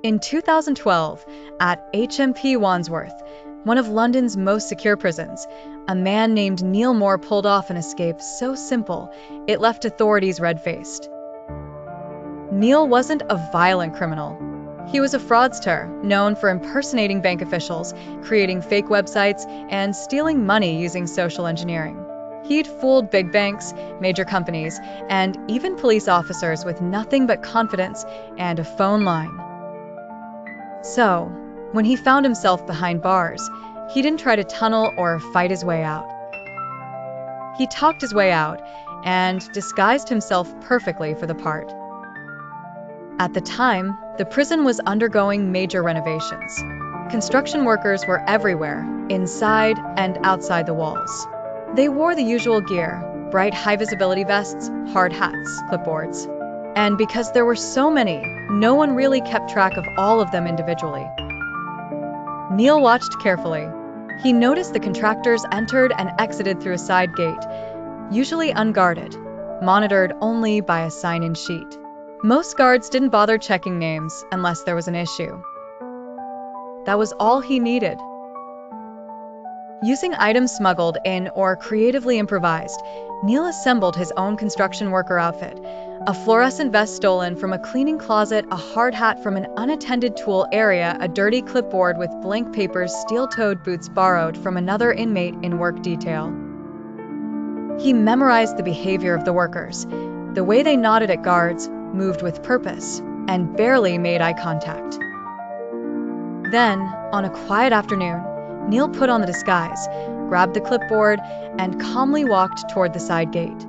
In 2012, at HMP Wandsworth, one of London's most secure prisons, a man named Neil Moore pulled off an escape so simple it left authorities red-faced. Neil wasn't a violent criminal. He was a fraudster, known for impersonating bank officials, creating fake websites, and stealing money using social engineering. He'd fooled big banks, major companies, and even police officers with nothing but confidence and a phone line. So, when he found himself behind bars, he didn't try to tunnel or fight his way out. He talked his way out and disguised himself perfectly for the part. At the time, the prison was undergoing major renovations. Construction workers were everywhere, inside and outside the walls. They wore the usual gear: bright high-visibility vests, hard hats, clipboards. And because there were so many, no one really kept track of all of them individually. Neil watched carefully. He noticed the contractors entered and exited through a side gate, usually unguarded, monitored only by a sign-in sheet. Most guards didn't bother checking names unless there was an issue. That was all he needed. Using items smuggled in or creatively improvised, Neil assembled his own construction worker outfit: a fluorescent vest stolen from a cleaning closet, a hard hat from an unattended tool area, a dirty clipboard with blank papers, steel-toed boots borrowed from another inmate in work detail. He memorized the behavior of the workers, the way they nodded at guards, moved with purpose, and barely made eye contact. Then, on a quiet afternoon, Neil put on the disguise, grabbed the clipboard, and calmly walked toward the side gate.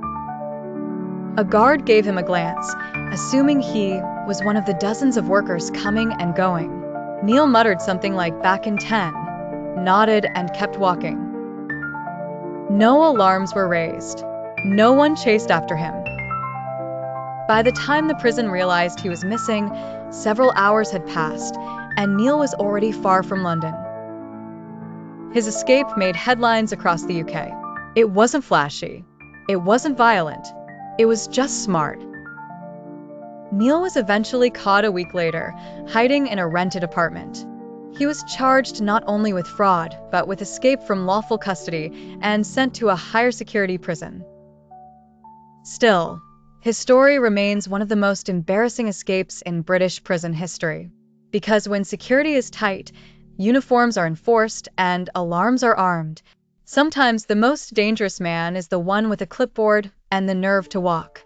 A guard gave him a glance, assuming he was one of the dozens of workers coming and going. Neil muttered something like "back in 10, nodded and kept walking. No alarms were raised. No one chased after him. By the time the prison realized he was missing, several hours had passed, and Neil was already far from London. His escape made headlines across the UK. It wasn't flashy. It wasn't violent. It was just smart. Neil was eventually caught a week later, hiding in a rented apartment. He was charged not only with fraud, but with escape from lawful custody and sent to a higher security prison. Still, his story remains one of the most embarrassing escapes in British prison history. Because when security is tight, uniforms are enforced, and alarms are armed, sometimes the most dangerous man is the one with a clipboard and the nerve to walk.